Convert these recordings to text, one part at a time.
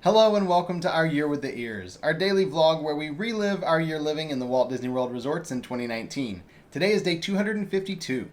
Hello and welcome to Our Year with the Ears, our daily vlog where we relive our year living in the Walt Disney World resorts in 2019. Today is day 252.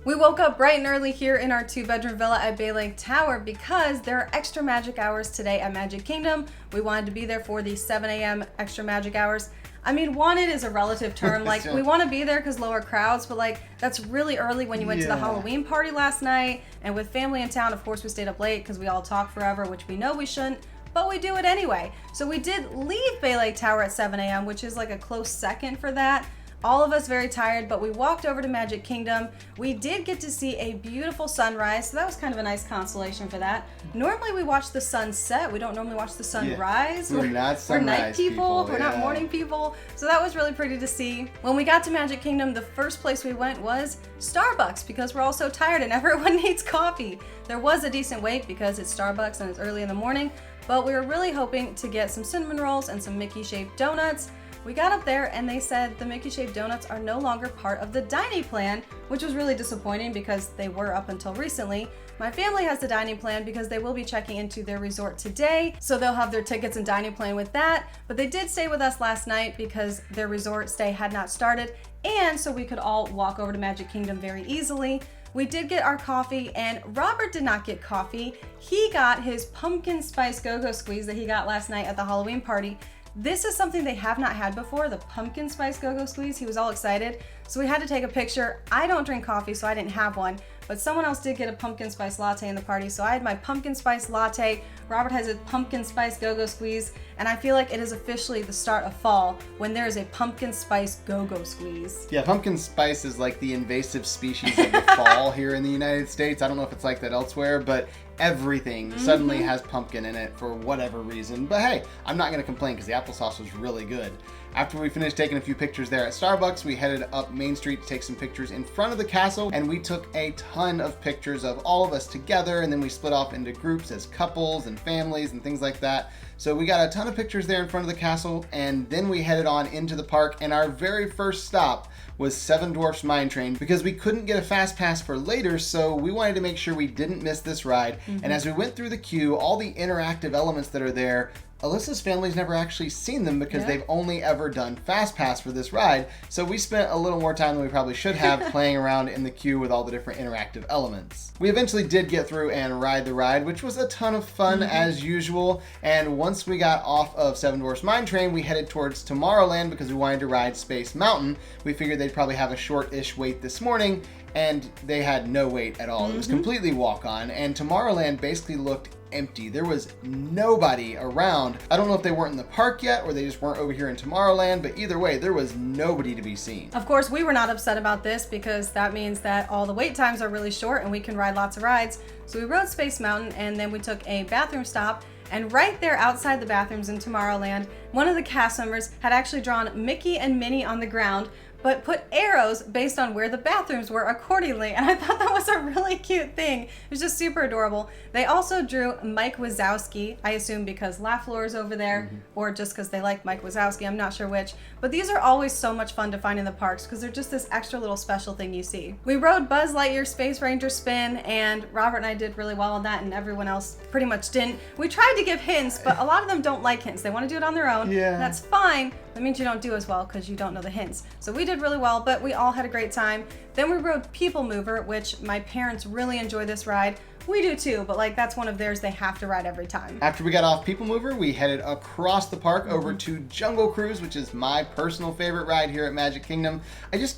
We woke up bright and early here in our 2-bedroom villa at Bay Lake Tower because there are extra magic hours today at Magic Kingdom. We wanted to be there for the 7 a.m. extra magic hours. I mean, wanted is a relative term. Like, we want to be there because lower crowds, but like, that's really early when you went to the Halloween party last night. And with family in town, of course, we stayed up late because we all talk forever, which we know we shouldn't, but we do it anyway. So we did leave Bay Lake Tower at 7 a.m., which is like a close second for that. All of us very tired, but we walked over to Magic Kingdom. We did get to see a beautiful sunrise, so that was kind of a nice consolation for that. Normally we watch the sunset. We don't normally watch the sunrise. We're not sunrise We're night people. We're not yeah. morning people. So that was really pretty to see. When we got to Magic Kingdom, the first place we went was Starbucks because we're all so tired and everyone needs coffee. There was a decent wait because it's Starbucks and it's early in the morning, but we were really hoping to get some cinnamon rolls and some Mickey-shaped donuts. We got up there and they said the Mickey-shaped donuts are no longer part of the dining plan, which was really disappointing because they were up until recently. My family has the dining plan because they will be checking into their resort today, so they'll have their tickets and dining plan with that. But they did stay with us last night because their resort stay had not started, and so we could all walk over to Magic Kingdom very easily. We did get our coffee, and Robert did not get coffee. He got his pumpkin spice go-go squeeze that he got last night at the Halloween party. This is something they have not had before, the pumpkin spice go-go squeeze. He was all excited, so we had to take a picture. I don't drink coffee, so I didn't have one, but someone else did get a pumpkin spice latte in the party, so I had my pumpkin spice latte. Robert has a pumpkin spice go-go squeeze, and I feel like it is officially the start of fall when there is a pumpkin spice go-go squeeze. Yeah, pumpkin spice is like the invasive species of the fall here in the United States. I don't know if it's like that elsewhere, but everything suddenly has pumpkin in it for whatever reason. But hey, I'm not going to complain because the applesauce was really good. After we finished taking a few pictures there at Starbucks, we headed up Main Street to take some pictures in front of the castle, and we took a ton of pictures of all of us together, and then we split off into groups as couples and families and things like that. So we got a ton of pictures there in front of the castle, and then we headed on into the park, and our very first stop was Seven Dwarfs Mine Train because we couldn't get a fast pass for later, so we wanted to make sure we didn't miss this ride. And as we went through the queue, all the interactive elements that are there, Alyssa's family's never actually seen them because they've only ever done Fast Pass for this ride, so we spent a little more time than we probably should have playing around in the queue with all the different interactive elements. We eventually did get through and ride the ride, which was a ton of fun as usual, and once we got off of Seven Dwarfs Mine Train, we headed towards Tomorrowland because we wanted to ride Space Mountain. We figured they'd probably have a short-ish wait this morning, and they had no wait at all. It was completely walk-on, and Tomorrowland basically looked empty. There was nobody around. I don't know if they weren't in the park yet or they just weren't over here in Tomorrowland, but either way, there was nobody to be seen. Of course, we were not upset about this because that means that all the wait times are really short and we can ride lots of rides. So we rode Space Mountain and then we took a bathroom stop, and right there outside the bathrooms in Tomorrowland, one of the cast members had actually drawn Mickey and Minnie on the ground, but put arrows based on where the bathrooms were accordingly. And I thought that was a really cute thing. It was just super adorable. They also drew Mike Wazowski, I assume because LaFleur is over there, or just because they like Mike Wazowski, I'm not sure which. But these are always so much fun to find in the parks because they're just this extra little special thing you see. We rode Buzz Lightyear Space Ranger Spin, and Robert and I did really well on that, and everyone else pretty much didn't. We tried to give hints, but a lot of them don't like hints. They want to do it on their own. Yeah. And that's fine. That means you don't do as well because you don't know the hints. So we did really well, but we all had a great time. Then we rode People Mover, which my parents really enjoy this ride. We do too, but like that's one of theirs they have to ride every time. After we got off People Mover, we headed across the park over to Jungle Cruise, which is my personal favorite ride here at Magic Kingdom.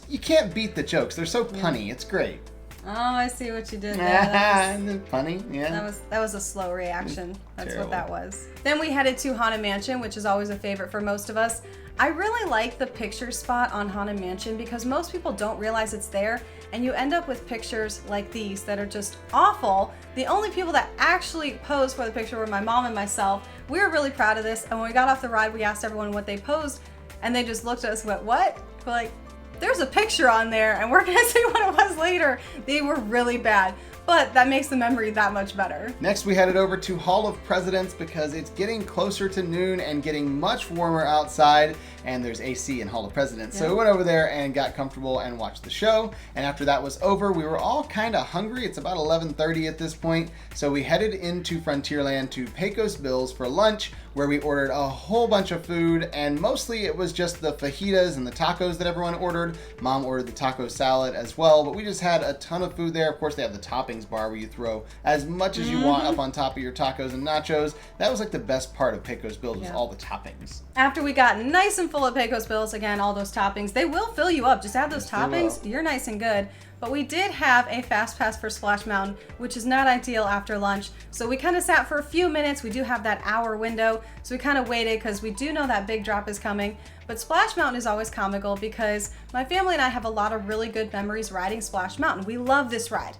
You can't beat the jokes. They're so punny. It's great. Oh, I see what you did there. Funny, yeah. That was a slow reaction. That's Terrible. what that was. Then we headed to Hana Mansion, which is always a favorite for most of us. I really like the picture spot on Hana Mansion because most people don't realize it's there, and you end up with pictures like these that are just awful. The only people that actually posed for the picture were my mom and myself. We were really proud of this, and when we got off the ride, we asked everyone what they posed, and they just looked at us and went, "What?" We're like, there's a picture on there, and we're gonna see what it was later. They were really bad. but that makes the memory that much better. Next, we headed over to Hall of Presidents because it's getting closer to noon and getting much warmer outside, and there's AC in Hall of Presidents. So we went over there and got comfortable and watched the show. And after that was over, we were all kind of hungry. It's about 11:30 at this point. So we headed into Frontierland to Pecos Bill's for lunch, where we ordered a whole bunch of food, and mostly it was just the fajitas and the tacos that everyone ordered. Mom ordered the taco salad as well, but we just had a ton of food there. Of course, they have the toppings bar where you throw as much as you want up on top of your tacos and nachos. That was like the best part of Pecos Bill's, was all the toppings. After we got nice and full of Pecos Bill's, again, all those toppings, they will fill you up. Just add those toppings, you're nice and good. But we did have a fast pass for Splash Mountain, which is not ideal after lunch. So we kind of sat for a few minutes. We do have that hour window. So we kind of waited because we do know that big drop is coming. But Splash Mountain is always comical because my family and I have a lot of really good memories riding Splash Mountain. We love this ride.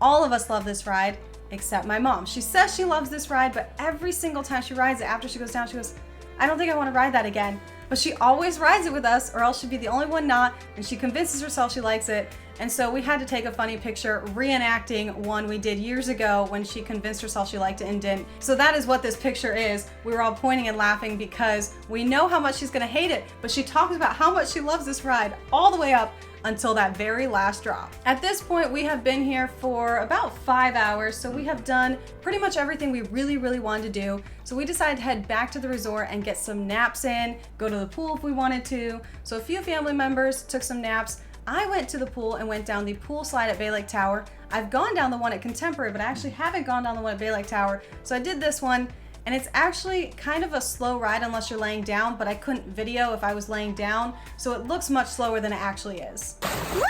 All of us love this ride, except my mom. She says she loves this ride, but every single time she rides it, after she goes down, she goes, I don't think I want to ride that again. But she always rides it with us, or else she'd be the only one not, and she convinces herself she likes it. And so we had to take a funny picture reenacting one we did years ago when she convinced herself she liked it and didn't. So that is what this picture is. We were all pointing and laughing because we know how much she's gonna hate it, but she talks about how much she loves this ride all the way up until that very last drop. At this point, we have been here for about 5 hours, so we have done pretty much everything we really wanted to do. So we decided to head back to the resort and get some naps in, go to the pool if we wanted to. So a few family members took some naps. I went to the pool and went down the pool slide at Bay Lake Tower. I've gone down the one at Contemporary, but I actually haven't gone down the one at Bay Lake Tower. So I did this one, and it's actually kind of a slow ride unless you're laying down, but I couldn't video if I was laying down, so it looks much slower than it actually is. Woo!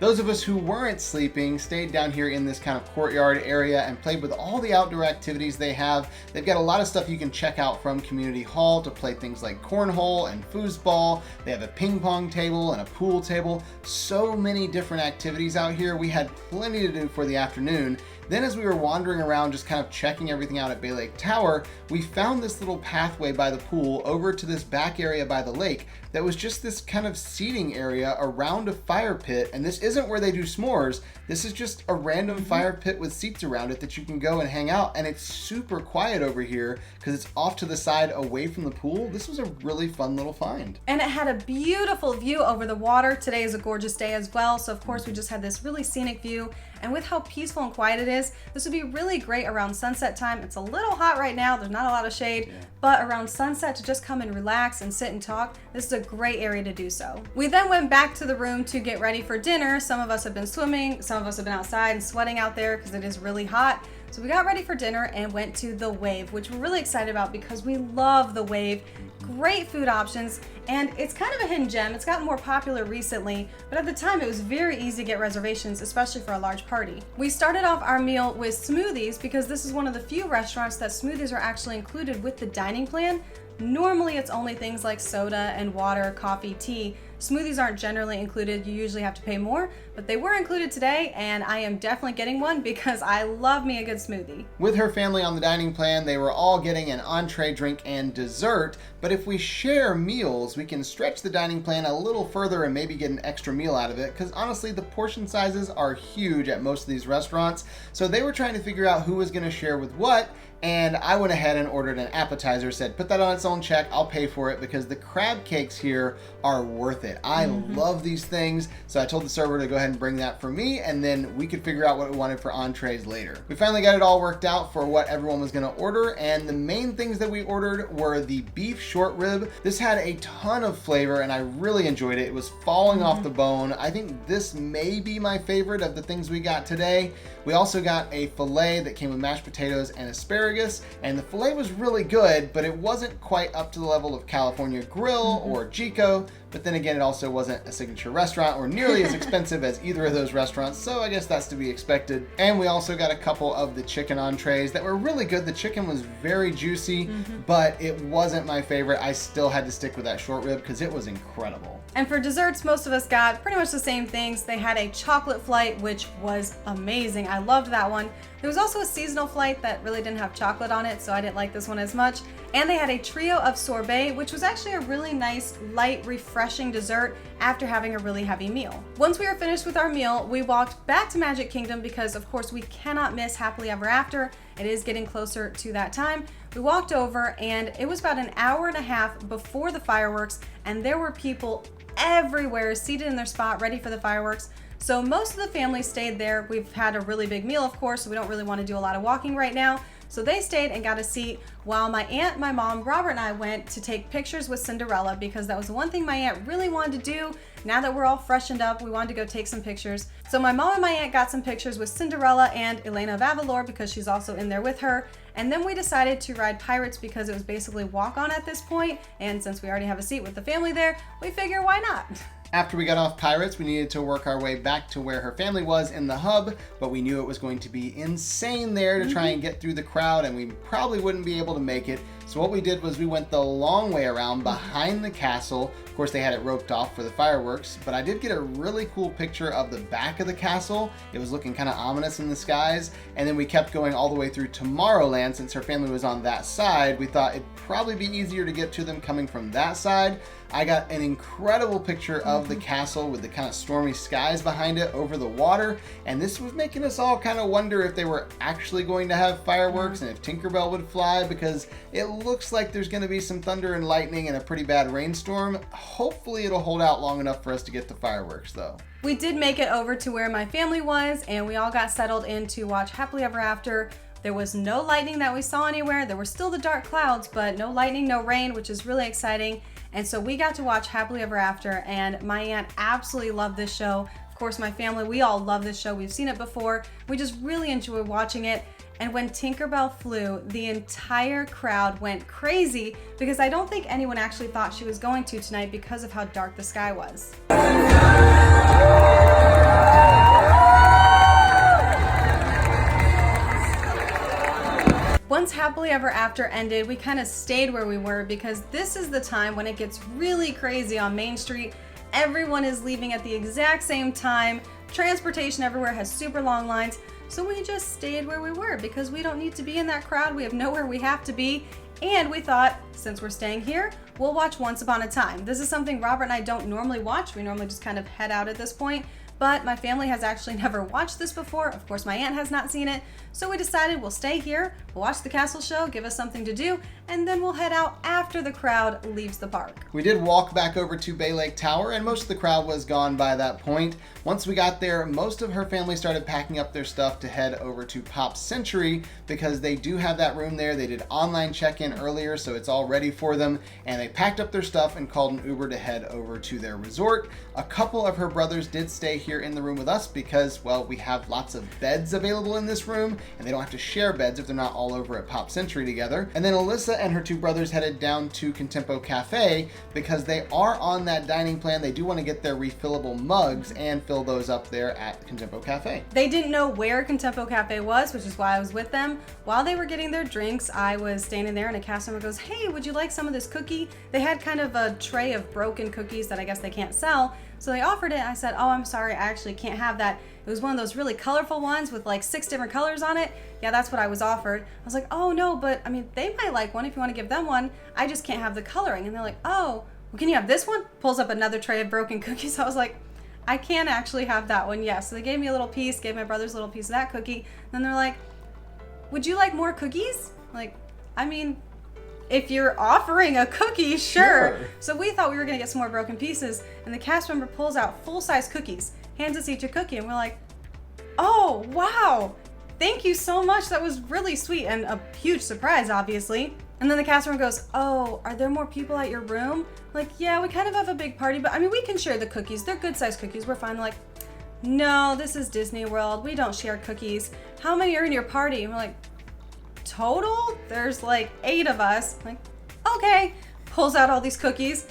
Those of us who weren't sleeping stayed down here in this kind of courtyard area and played with all the outdoor activities they have. They've got a lot of stuff you can check out from Community Hall to play things like cornhole and foosball. They have a ping pong table and a pool table. So many different activities out here. We had plenty to do for the afternoon. Then as we were wandering around just kind of checking everything out at Bay Lake Tower, we found this little pathway by the pool over to this back area by the lake that was just this kind of seating area around a fire pit. And this isn't where they do s'mores. This is just a random fire pit with seats around it that you can go and hang out. And it's super quiet over here because it's off to the side away from the pool. This was a really fun little find. And it had a beautiful view over the water. Today is a gorgeous day as well. So of course we just had this really scenic view. And with how peaceful and quiet it is, this would be really great around sunset time. It's a little hot right now. There's not a lot of shade, but around sunset to just come and relax and sit and talk, this is a great area to do so. We then went back to the room to get ready for dinner. Some of us have been swimming, some of us have been outside and sweating out there because it is really hot. So we got ready for dinner and went to the Wave, which we're really excited about because we love the Wave. Great food options, and it's kind of a hidden gem. It's gotten more popular recently, but at the time it was very easy to get reservations, especially for a large party. We started off our meal with smoothies because this is one of the few restaurants that smoothies are actually included with the dining plan. Normally it's only things like soda and water, coffee, tea. Smoothies aren't generally included. You usually have to pay more, but they were included today, and I am definitely getting one because I love me a good smoothie. With her family on the dining plan, they were all getting an entree, drink, and dessert, but if we share meals, we can stretch the dining plan a little further and maybe get an extra meal out of it, because honestly, the portion sizes are huge at most of these restaurants, so they were trying to figure out who was going to share with what, and I went ahead and ordered an appetizer, said put that on its own check, I'll pay for it, because the crab cakes here are worth it. I love these things, so I told the server to go ahead and bring that for me, and then we could figure out what we wanted for entrees later. We finally got it all worked out for what everyone was going to order, and the main things that we ordered were the beef short rib. This had a ton of flavor, and I really enjoyed it. It was falling off the bone. I think this may be my favorite of the things we got today. We also got a filet that came with mashed potatoes and asparagus, and the filet was really good, but it wasn't quite up to the level of California Grill or Chico. But then again, it also wasn't a signature restaurant or nearly as expensive as either of those restaurants, so I guess that's to be expected. And we also got a couple of the chicken entrees that were really good. The chicken was very juicy, but it wasn't my favorite. I still had to stick with that short rib because it was incredible. And for desserts, most of us got pretty much the same things. They had a chocolate flight, which was amazing. I loved that one. There was also a seasonal flight that really didn't have chocolate on it, so I didn't like this one as much. And they had a trio of sorbet, which was actually a really nice, light, refreshing dessert after having a really heavy meal. Once we were finished with our meal, we walked back to Magic Kingdom because, of course, we cannot miss Happily Ever After. It is getting closer to that time. We walked over, and it was about an hour and a half before the fireworks, and there were people everywhere seated in their spot ready for the fireworks. So most of the family stayed there. We've had a really big meal, of course, so we don't really want to do a lot of walking right now. So they stayed and got a seat while my aunt, my mom, Robert, and I went to take pictures with Cinderella because that was the one thing my aunt really wanted to do. Now that we're all freshened up, we wanted to go take some pictures. So my mom and my aunt got some pictures with Cinderella and Elena of Avalor because she's also in there with her. And then we decided to ride Pirates because it was basically walk on at this point. And since we already have a seat with the family there, we figure why not? After we got off Pirates, we needed to work our way back to where her family was in the hub, but we knew it was going to be insane there to try and get through the crowd, and we probably wouldn't be able to make it. So what we did was we went the long way around behind the castle. Of course, they had it roped off for the fireworks, but I did get a really cool picture of the back of the castle. It was looking kind of ominous in the skies, and then we kept going all the way through Tomorrowland. Since her family was on that side, we thought it'd probably be easier to get to them coming from that side. I got an incredible picture of the castle with the kind of stormy skies behind it over the water, and this was making us all kind of wonder if they were actually going to have fireworks and if Tinkerbell would fly, because it looks like there's going to be some thunder and lightning and a pretty bad rainstorm. Hopefully it'll hold out long enough for us to get the fireworks though. We did make it over to where my family was, and we all got settled in to watch Happily Ever After. There was no lightning that we saw anywhere. There were still the dark clouds, but no lightning, no rain, which is really exciting. And so we got to watch Happily Ever After, and my aunt absolutely loved this show. Of course, my family, we all love this show. We've seen it before. We just really enjoy watching it. And when Tinkerbell flew, the entire crowd went crazy because I don't think anyone actually thought she was going to tonight because of how dark the sky was. Once Happily Ever After ended, we kind of stayed where we were because this is the time when it gets really crazy on Main Street. Everyone is leaving at the exact same time. Transportation everywhere has super long lines. So we just stayed where we were because we don't need to be in that crowd. We have nowhere we have to be. And we thought, since we're staying here, we'll watch Once Upon a Time. This is something Robert and I don't normally watch. We normally just kind of head out at this point. But my family has actually never watched this before. Of course, my aunt has not seen it. So we decided we'll stay here, we'll watch the castle show, give us something to do, and then we'll head out after the crowd leaves the park. We did walk back over to Bay Lake Tower, and most of the crowd was gone by that point. Once we got there, most of her family started packing up their stuff to head over to Pop Century because they do have that room there. They did online check-in earlier, so it's all ready for them, and they packed up their stuff and called an Uber to head over to their resort. A couple of her brothers did stay here in the room with us because, well, we have lots of beds available in this room, and they don't have to share beds if they're not all over at Pop Century together. And then Alyssa and her two brothers headed down to Contempo Cafe because they are on that dining plan. They do want to get their refillable mugs and fill those up there at Contempo Cafe. They didn't know where Contempo Cafe was, which is why I was with them. While they were getting their drinks, I was standing there and a cast member goes, "Hey, would you like some of this cookie?" They had kind of a tray of broken cookies that I guess they can't sell. So they offered it. I said, "Oh, I'm sorry, I actually can't have that." It was one of those really colorful ones with like 6 different colors on it. Yeah, that's what I was offered. I was like, "Oh no, but I mean, they might like one if you want to give them one. I just can't have the coloring." And they're like, "Oh, well, can you have this one?" Pulls up another tray of broken cookies. I was like, "I can actually have that one, yes." So they gave me a little piece, gave my brothers a little piece of that cookie. Then they're like, "Would you like more cookies?" Like, I mean, if you're offering a cookie, sure. So we thought we were gonna get some more broken pieces, and the cast member pulls out full-size cookies, hands us each a cookie, and we're like, "Oh, wow, thank you so much. That was really sweet," and a huge surprise, obviously. And then the cast member goes, "Oh, are there more people at your room?" Like, "Yeah, we kind of have a big party, but I mean, we can share the cookies. They're good-sized cookies. We're fine." They're like, "No, this is Disney World. We don't share cookies. How many are in your party?" And we're like, "Total? There's like 8 of us." I'm like, "Okay." Pulls out all these cookies,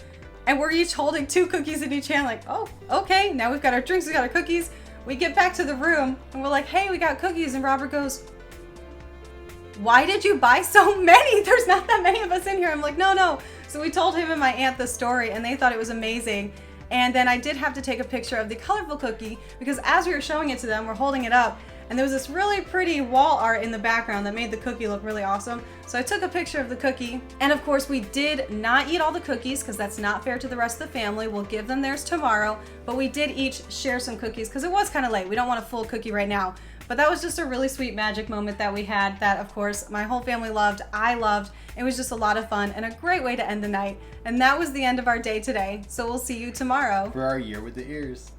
and we're each holding 2 cookies in each hand. Like, "Oh, okay." Now we've got our drinks, we got our cookies. We get back to the room, and we're like, "Hey, we got cookies." And Robert goes, "Why did you buy so many? There's not that many of us in here." I'm like, "No." So we told him and my aunt the story, and they thought it was amazing. And then I did have to take a picture of the colorful cookie because as we were showing it to them, we're holding it up, and there was this really pretty wall art in the background that made the cookie look really awesome. So I took a picture of the cookie. And of course, we did not eat all the cookies because that's not fair to the rest of the family. We'll give them theirs tomorrow. But we did each share some cookies because it was kind of late. We don't want a full cookie right now. But that was just a really sweet magic moment that we had that, of course, my whole family loved. I loved. It was just a lot of fun and a great way to end the night. And that was the end of our day today. So we'll see you tomorrow for our Year with the Ears.